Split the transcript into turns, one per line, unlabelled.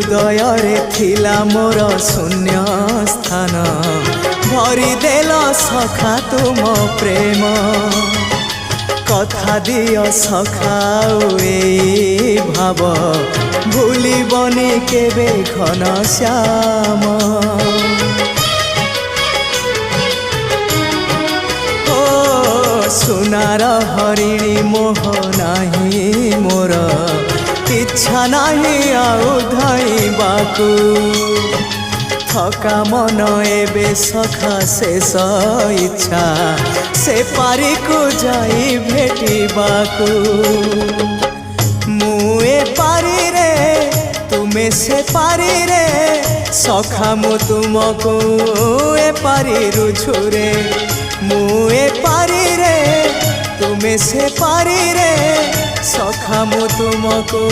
हृदय थिला मोर शून्य स्थान भरी देल सखा तुम प्रेम कथा दियो सखा ए भाव भूलिबनी केबे घन श्याम सुनार हरिणी मोह नाही मोर इच्छा नाही आउ धाइबाकू थका मन एबे सखा शेष इच्छा से पारी को जाई भेटिबाकू मुए पारी रे तुमे से पारी रे सखा मु तुमको ए पारी रुझुरे मुए पारी रे तुमे से पारी रे सखा मु तुमको